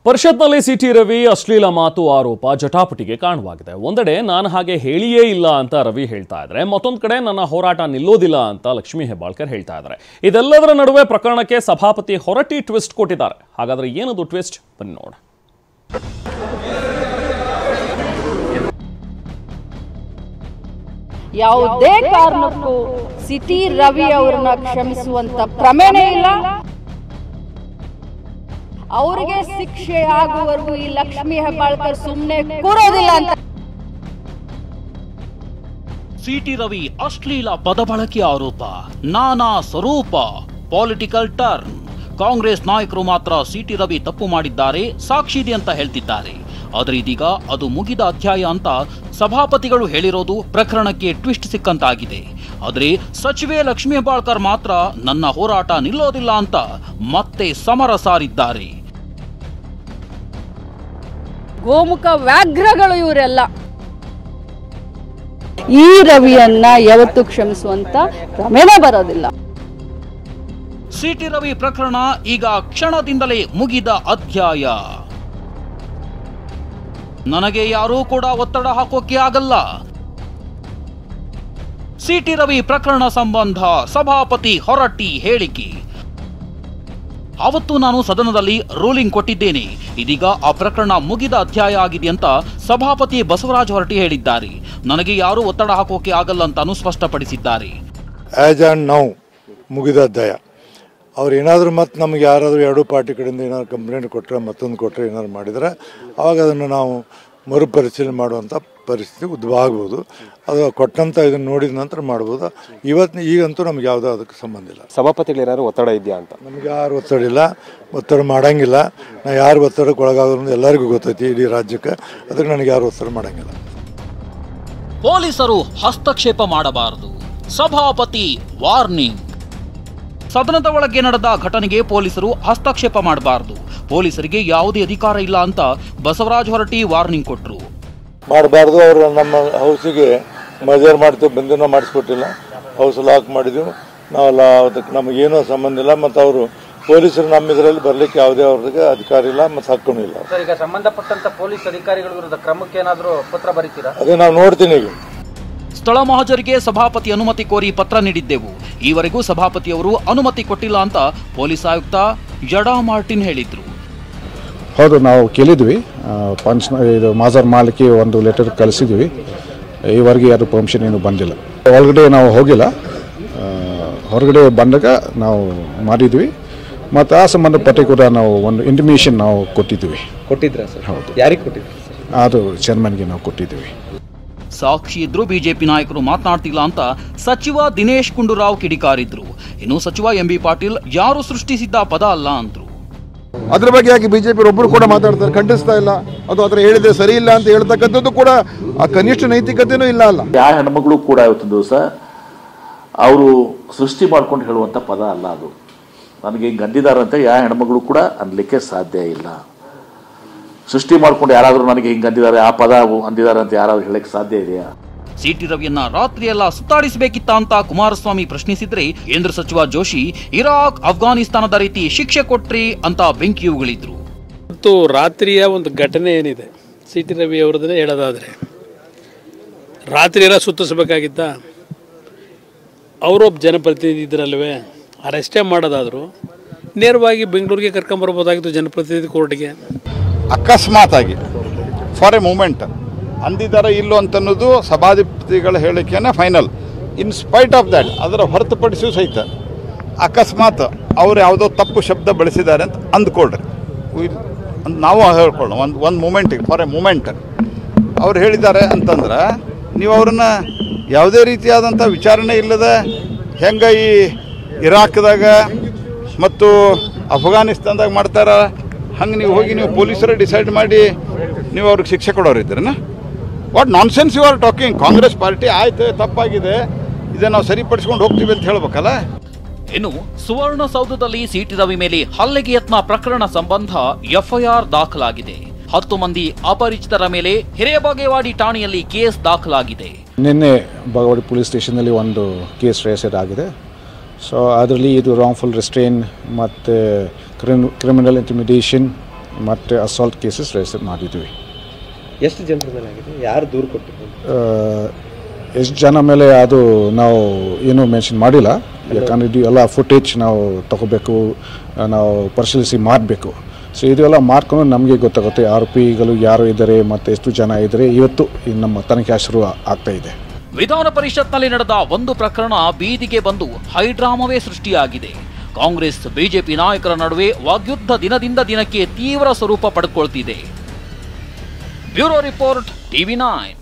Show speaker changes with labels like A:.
A: ಪರಿಷತ್ನಲ್ಲಿ ಸಿಟಿ ರವಿ ಅಶ್ಲೀಲ ಮಾತು ಆರೋಪ ಜಟಾಪಟಿಗೆ ಕಾರಣವಾಗಿದೆ. ಒಂದೆಡೆ ನಾನು ಹಾಗೆ ಹೇಳಿಯೇ ಇಲ್ಲ ಅಂತ ರವಿ ಹೇಳ್ತಾ ಇದ್ದಾರೆ, ಮತ್ತೊಂದು ಕಡೆ ನನ್ನ ಹೋರಾಟ ನಿಲ್ಲೋದಿಲ್ಲ ಅಂತ ಲಕ್ಷ್ಮೀ ಹೆಬ್ಬಾಳ್ಕರ್ ಹೇಳ್ತಾ ಇದ್ದಾರೆ. ಇದೆಲ್ಲದರ ನಡುವೆ ಪ್ರಕರಣಕ್ಕೆ ಸಭಾಪತಿ ಹೊರಟ್ಟಿ ಟ್ವಿಸ್ಟ್ ಕೊಟ್ಟಿದ್ದಾರೆ. ಹಾಗಾದ್ರೆ ಏನದು ಟ್ವಿಸ್ಟ್, ಬನ್ನಿ ನೋಡ.
B: ಯಾವುದೇ ಕಾರಣಕ್ಕೂ ಸಿಟಿ ರವಿ ಅವರನ್ನ ಕ್ಷಮಿಸುವಂತ ಪ್ರಮೇಯನೇ ಇಲ್ಲ. ಅವರಿಗೆ ಶಿಕ್ಷೆ ಆಗುವವರೆಗೂ ಈ ಲಕ್ಷ್ಮೀ ಹೆಬ್ಬಾಳ್ಕರ್ ಸುಮ್ಮನೆ ಕೂರೋದಿಲ್ಲ ಅಂತ.
C: ಸಿಟಿ ರವಿ ಅಶ್ಲೀಲ ಪದ ಬಳಕೆ ಆರೋಪ, ನಾನಾ ಸ್ವರೂಪ, ಪೊಲಿಟಿಕಲ್ ಟರ್ನ್. ಕಾಂಗ್ರೆಸ್ ನಾಯಕರು ಮಾತ್ರ ಸಿಟಿ ರವಿ ತಪ್ಪು ಮಾಡಿದ್ದಾರೆ, ಸಾಕ್ಷಿ ಇದೆ ಅಂತ ಹೇಳ್ತಿದ್ದಾರೆ. ಆದರೆ ಇದೀಗ ಅದು ಮುಗಿದ ಅಧ್ಯಾಯ ಅಂತ ಸಭಾಪತಿಗಳು ಹೇಳಿರೋದು ಪ್ರಕರಣಕ್ಕೆ ಟ್ವಿಸ್ಟ್ ಸಿಕ್ಕಂತಾಗಿದೆ. ಆದರೆ ಸಚಿವೆ ಲಕ್ಷ್ಮೀ ಹೆಬ್ಬಾಳ್ಕರ್ ಮಾತ್ರ ನನ್ನ ಹೋರಾಟ ನಿಲ್ಲೋದಿಲ್ಲ ಅಂತ ಮತ್ತೆ ಸಮರ ಸಾರಿದ್ದಾರೆ.
B: ಗೋಮುಖ ವ್ಯಾಘ್ರಗಳು ಇವರೆಲ್ಲ. ಈ ರವಿಯನ್ನ ಯಾವತ್ತೂ ಕ್ಷಮಿಸುವಂತ ಪ್ರಮೇಯ ಬರೋದಿಲ್ಲ.
C: ಸಿಟಿ ರವಿ ಪ್ರಕರಣ ಈಗ ಕ್ಷಣದಿಂದಲೇ ಮುಗಿದ ಅಧ್ಯಾಯ. ನನಗೆ ಯಾರೂ ಕೂಡ ಒತ್ತಡ ಹಾಕೋಕೆ ಆಗಲ್ಲ. ಸಿಟಿ ರವಿ ಪ್ರಕರಣ ಸಂಬಂಧ ಸಭಾಪತಿ ಹೊರಟ್ಟಿ ಹೇಳಿಕೆ. ಅವತ್ತು ನಾನು ಸದನದಲ್ಲಿ ರೂಲಿಂಗ್ ಕೊಟ್ಟಿದ್ದೇನೆ. ಇದೀಗ ಆ ಪ್ರಕರಣ ಮುಗಿದ ಅಧ್ಯಾಯ ಆಗಿದೆ ಅಂತ ಸಭಾಪತಿ ಬಸವರಾಜ ಹೊರಟ್ಟಿ ಹೇಳಿದ್ದಾರೆ. ನನಗೆ ಯಾರೂ ಒತ್ತಡ ಹಾಕೋಕೆ ಆಗಲ್ಲ ಅಂತಾನು ಸ್ಪಷ್ಟಪಡಿಸಿದ್ದಾರೆ.
D: ಆಸ್ ಆ್ಯಂಡ್ ನೌ ಮುಗಿದ ಅಧ್ಯಾಯ. ಅವ್ರು ಏನಾದರೂ ಮತ್ತೆ ನಮಗೆ ಯಾರಾದರೂ ಎರಡೂ ಪಾರ್ಟಿ ಕಡೆಯಿಂದ ಏನಾದ್ರು ಕಂಪ್ಲೇಂಟ್ ಕೊಟ್ಟರೆ, ಮತ್ತೊಂದು ಕೊಟ್ಟರೆ, ಏನಾದ್ರು ಮಾಡಿದರೆ ಆವಾಗ ಅದನ್ನು ನಾವು ಮರುಪರಿಶೀಲನೆ ಮಾಡುವಂಥ ಪರಿಸ್ಥಿತಿ ಉದ್ಭವ ಆಗ್ಬೋದು. ಅದು ಕೊಟ್ಟಂಥ ಇದನ್ನು ನೋಡಿದ ನಂತರ ಮಾಡ್ಬೋದು. ಈಗಂತೂ ನಮ್ಗೆ ಯಾವುದೋ ಅದಕ್ಕೆ ಸಂಬಂಧ ಇಲ್ಲ.
E: ಸಭಾಪತಿಗಳು ಒತ್ತಡ ಇದೆಯಾ ಅಂತ
D: ನಮ್ಗೆ ಯಾರು ಒತ್ತಡ ಇಲ್ಲ, ಒತ್ತಡ ಮಾಡೋಂಗಿಲ್ಲ. ನಾ ಯಾರು ಒತ್ತಡಕ್ಕೆ ಒಳಗಾಗೋದು ಎಲ್ಲರಿಗೂ ಗೊತ್ತೈತಿ ಇಡೀ ರಾಜ್ಯಕ್ಕೆ. ಅದಕ್ಕೆ ನನಗೆ ಯಾರು ಒತ್ತಡ ಮಾಡೋಂಗಿಲ್ಲ.
C: ಪೊಲೀಸರು ಹಸ್ತಕ್ಷೇಪ ಮಾಡಬಾರದು, ಸಭಾಪತಿ ವಾರ್ನಿಂಗ್. ಸದನದ ಒಳಗೆ ನಡೆದ ಘಟನೆಗೆ ಪೊಲೀಸರು ಹಸ್ತಕ್ಷೇಪ ಮಾಡಬಾರದು, ಪೊಲೀಸರಿಗೆ ಯಾವುದೇ ಅಧಿಕಾರ ಇಲ್ಲ ಅಂತ ಬಸವರಾಜ ಹೊರಟ್ಟಿ ವಾರ್ನಿಂಗ್ ಕೊಟ್ಟರು.
D: ಮಾಡಬಾರ್ದು. ಅವರು ನಮ್ಮ ಹೌಸಿಗೆ ಮಜರ್ ಮಾಡ್ತೀವಿ, ಬಂದಿನ ಮಾಡಿಸ್ಕೊಟ್ಟಿಲ್ಲ. ಹೌಸ್ ಲಾಕ್ ಮಾಡಿದೆವು ನಾವೆಲ್ಲ. ಅದಕ್ಕೆ ನಮಗೇನೂ ಸಂಬಂಧ ಇಲ್ಲ. ಮತ್ತು ಅವರು ಪೊಲೀಸರು ನಮ್ಮ ಇದರಲ್ಲಿ ಬರಲಿಕ್ಕೆ ಯಾವುದೇ ಅವ್ರಿಗೆ ಅಧಿಕಾರ ಇಲ್ಲ ಮತ್ತು ಹಕ್ಕೂ ಇಲ್ಲ.
F: ಈಗ ಸಂಬಂಧಪಟ್ಟಂತ ಪೊಲೀಸ್ ಅಧಿಕಾರಿಗಳ ವಿರುದ್ಧ ಕ್ರಮಕ್ಕೆ ಏನಾದರೂ ಪತ್ರ ಬರೀತೀರಾ?
D: ಅದೇ ನಾವು ನೋಡ್ತೀನಿ. ಈಗ
C: ಸ್ಥಳ ಮಹಜರಿಗೆ ಸಭಾಪತಿ ಅನುಮತಿ ಕೋರಿ ಪತ್ರ ನೀಡಿದ್ದೆವು. ಈವರೆಗೂ ಸಭಾಪತಿಯವರು ಅನುಮತಿ ಕೊಟ್ಟಿಲ್ಲ ಅಂತ ಪೊಲೀಸ್ ಆಯುಕ್ತ ಜಡಾ ಮಾರ್ಟಿನ್ ಹೇಳಿದ್ರು.
G: ಹೌದು, ನಾವು ಕೇಳಿದ್ವಿ. ಇದು ಮಾಜರ್ ಮಾಲಿಕೆ ಒಂದು ಲೆಟರ್ ಕಳಿಸಿದ್ವಿ. ಈವರೆಗೆ ಯಾರು ಪರ್ಮಿಷನ್ ಏನು ಬಂದಿಲ್ಲ. ಒಳಗಡೆ ನಾವು ಹೋಗಿಲ್ಲ. ಹೊರಗಡೆ ಬಂದಾಗ ನಾವು ಮಾಡಿದ್ವಿ. ಮತ್ತು ಆ ಸಂಬಂಧಪಟ್ಟ ಕೂಡ ನಾವು ಒಂದು ಇಂಟಿಮೇಷನ್ ನಾವು ಕೊಟ್ಟಿದ್ವಿ.
E: ಕೊಟ್ಟಿದ್ರ ಸರ್?
G: ಹೌದು.
E: ಯಾರಿಗೆ ಕೊಟ್ಟಿದ್ರಿ?
G: ಅದು ಚೇರ್ಮನ್ಗೆ ನಾವು ಕೊಟ್ಟಿದ್ವಿ.
C: ಸಾಕ್ಷಿ ಇದ್ರೂ ಬಿಜೆಪಿ ನಾಯಕರು ಮಾತನಾಡ್ತಿಲ್ಲ ಅಂತ ಸಚಿವ ದಿನೇಶ್ ಗುಂಡೂರಾವ್ ಕಿಡಿಕಾರಿದ್ರು. ಇನ್ನು ಸಚಿವ ಎಂಬಿ ಪಾಟೀಲ್ ಯಾರು ಸೃಷ್ಟಿಸಿದ್ದ ಪದ ಅಲ್ಲ ಅಂದ್ರು.
H: ಅದ್ರ ಬಗ್ಗೆ ಯಾಕೆ ಬಿಜೆಪಿ ಒಬ್ಬರು ಕೂಡ ಮಾತಾಡ್ತಾರೆ, ಖಂಡಿಸ್ತಾ ಇಲ್ಲ. ಅದು ಅದರ ಹೇಳಿದೆ ಸರಿ ಇಲ್ಲ ಅಂತ ಹೇಳ್ತಕ್ಕಂಥದ್ದು ಕೂಡ ಆ ಕನಿಷ್ಠ ನೈತಿಕತೆನೂ ಇಲ್ಲ ಅಲ್ಲ.
I: ಯಾವ ಹೆಣ್ಮಗಳು ಕೂಡ ಇವತ್ತಿನ ದಿವಸ ಅವರು ಸೃಷ್ಟಿ ಮಾಡ್ಕೊಂಡು ಹೇಳುವಂಥ ಪದ ಅಲ್ಲ ಅದು. ನನಗೆ ಹಿಂಗೆ ಅಂದಿದಾರಂತ ಯಾವ ಹೆಣ್ಮಗಳು ಕೂಡ ಅನ್ಲಿಕ್ಕೆ ಸಾಧ್ಯ ಇಲ್ಲ. ಸೃಷ್ಟಿ ಮಾಡ್ಕೊಂಡು ಯಾರಾದರೂ ನನಗೆ ಹಿಂಗೆ ಅಂದಿದ್ದಾರೆ, ಆ ಪದ ಅಂದಿದ್ದಾರೆ ಅಂತ ಯಾರಾದ್ರೂ ಹೇಳಕ್ಕೆ ಸಾಧ್ಯ ಇದೆಯಾ?
C: ಸಿಟಿ ರವಿಯನ್ನ ರಾತ್ರಿಯೆಲ್ಲ ಸುತ್ತಾಡಿಸಬೇಕಿತ್ತ ಅಂತ ಕುಮಾರಸ್ವಾಮಿ ಪ್ರಶ್ನಿಸಿದ್ರೆ ಕೇಂದ್ರ ಸಚಿವ ಜೋಶಿ ಇರಾಕ್ ಅಫ್ಘಾನಿಸ್ತಾನದ ರೀತಿ ಶಿಕ್ಷೆ ಕೊಟ್ರಿ ಅಂತ ಬೆಂಕಿ ಉಗುಳಿದ್ರು.
J: ಮತ್ತು ರಾತ್ರಿಯ ಒಂದು ಘಟನೆ ಏನಿದೆ ಸಿಟಿ ರವಿ ಅವರದನ್ನೇ ಹೇಳೋದಾದರೆ, ರಾತ್ರಿ ಎಲ್ಲ ಸುತ್ತಿಸಬೇಕಾಗಿದ್ದ. ಅವರೊಬ್ಬ ಜನಪ್ರತಿನಿಧಿ ಇದ್ರಲ್ವೇ, ಅರೆಸ್ಟೇ ಮಾಡೋದಾದರೂ ನೇರವಾಗಿ ಬೆಂಗಳೂರಿಗೆ ಕರ್ಕೊಂಬರ್ಬೋದಾಗಿತ್ತು ಜನಪ್ರತಿನಿಧಿ ಕೋರ್ಟ್ಗೆ.
H: ಅಕಸ್ಮಾತ್ ಆಗಿ ಫಾರ್ ಎ ಮೂಮೆಂಟ್ ಅಂದಿದ್ದಾರೆ ಇಲ್ಲೋ ಅಂತನ್ನೋದು ಸಭಾಧಿಪತಿಗಳ ಹೇಳಿಕೆನೇ final. In spite of that, ಅದರ ಹೊರತುಪಡಿಸಿ ಸಹಿತ ಅಕಸ್ಮಾತ್ ಅವರು ಯಾವುದೋ ತಪ್ಪು ಶಬ್ದ ಬಳಸಿದ್ದಾರೆ ಅಂತ ಅಂದ್ಕೊಳ್ರಿ. ನಾವು ಹೇಳ್ಕೊಳ್ಳೋಣ ಒಂದು ಮೂಮೆಂಟಿಗೆ, ಫಾರ್ ಎ ಮೂಮೆಂಟ್ ಅವ್ರು ಹೇಳಿದ್ದಾರೆ ಅಂತಂದ್ರೆ ನೀವು ಅವ್ರನ್ನ ಯಾವುದೇ ರೀತಿಯಾದಂಥ ವಿಚಾರಣೆ ಇಲ್ಲದೆ ಹೆಂಗೆ ಈ ಇರಾಕ್ದಾಗ ಮತ್ತು ಅಫ್ಘಾನಿಸ್ತಾನದಾಗ ಮಾಡ್ತಾರ, ಹಂಗೆ ನೀವು ಹೋಗಿ ನೀವು ಪೊಲೀಸರೇ ಡಿಸೈಡ್ ಮಾಡಿ ನೀವು ಅವ್ರಿಗೆ ಶಿಕ್ಷೆ ಕೊಡೋರಿದ್ದೀರನ್ನ? What nonsense you are talking. Congress party ಆಯ್ತು ತಪ್ಪಾಗಿದೆ, ಇದನ್ನು ನಾವು ಸರಿಪಡಿಸ್ಕೊಂಡು ಹೋಗ್ತೀವಿ ಅಂತ ಹೇಳ್ಬೇಕಲ್ಲ.
C: ಇನ್ನು ಸುವರ್ಣಸೌಧದಲ್ಲಿ ಸಿಟಿ ರವಿ ಮೇಲೆ ಹಲ್ಲೆಗೆ ಯತ್ನ ಪ್ರಕರಣ ಸಂಬಂಧ ಎಫ್ಐಆರ್ ದಾಖಲಾಗಿದೆ. 10 ಮಂದಿ ಅಪರಿಚಿತರ ಮೇಲೆ ಹಿರೇಬಾಗೇವಾಡಿ ಠಾಣೆಯಲ್ಲಿ ಕೇಸ್ ದಾಖಲಾಗಿದೆ.
G: ನಿನ್ನೆ ಬಾಗೇವಾಡಿ ಪೊಲೀಸ್ ಸ್ಟೇಷನಲ್ಲಿ ಒಂದು ಕೇಸ್ ರಿಜಿಸ್ಟರ್ ಆಗಿದೆ. ಸೊ ಅದರಲ್ಲಿ ಇದು ರಾಂಗ್ಫುಲ್ ರೆಸ್ಟ್ರೇನ್ ಮತ್ತು ಕ್ರಿಮಿನಲ್ ಇಂಟಿಮಿಡೇಷನ್ ಮತ್ತು ಅಸಾಲ್ಟ್ ಕೇಸಸ್ ರಿಜಿಸ್ಟರ್ ಮಾಡಿದ್ವಿ.
E: ಎಷ್ಟು ಜನರ ಮೇಲೆ ಆಗಿದೆ, ಯಾರು ದೂರು ಕೊಟ್ಟಿದ್ದಾರೆ?
G: ಎಷ್ಟು ಜನ ಮೇಲೆ ಅದು ನಾವು ಏನೂ ಮೆನ್ಷನ್ ಮಾಡಿಲ್ಲ, ಯಾಕಂದರೆ ಇದು ಎಲ್ಲ ಫುಟೇಜ್ ನಾವು ತಗೋಬೇಕು, ನಾವು ಪರಿಶೀಲಿಸಿ ಮಾಡಬೇಕು. ಸೊ ಇದೆಲ್ಲ ಮಾಡ್ಕೊಂಡು ನಮಗೆ ಗೊತ್ತಾಗುತ್ತೆ ಆರೋಪಿಗಳು ಯಾರು ಇದ್ದಾರೆ ಮತ್ತು ಎಷ್ಟು ಜನ ಇದ್ದಾರೆ. ಇವತ್ತು ನಮ್ಮ ತನಿಖೆ ಶುರು ಆಗ್ತಾ ಇದೆ.
C: ವಿಧಾನ ಪರಿಷತ್ನಲ್ಲಿ ನಡೆದ ಒಂದು ಪ್ರಕರಣ ಬೀದಿಗೆ ಬಂದು ಹೈಡ್ರಾಮವೇ ಸೃಷ್ಟಿಯಾಗಿದೆ. ಕಾಂಗ್ರೆಸ್ ಬಿಜೆಪಿ ನಾಯಕರ ನಡುವೆ ವಾಗ್ಯುದ್ಧ ದಿನದಿಂದ ದಿನಕ್ಕೆ ತೀವ್ರ ಸ್ವರೂಪ ಪಡೆದುಕೊಳ್ತಿದೆ. Bureau report, TV9.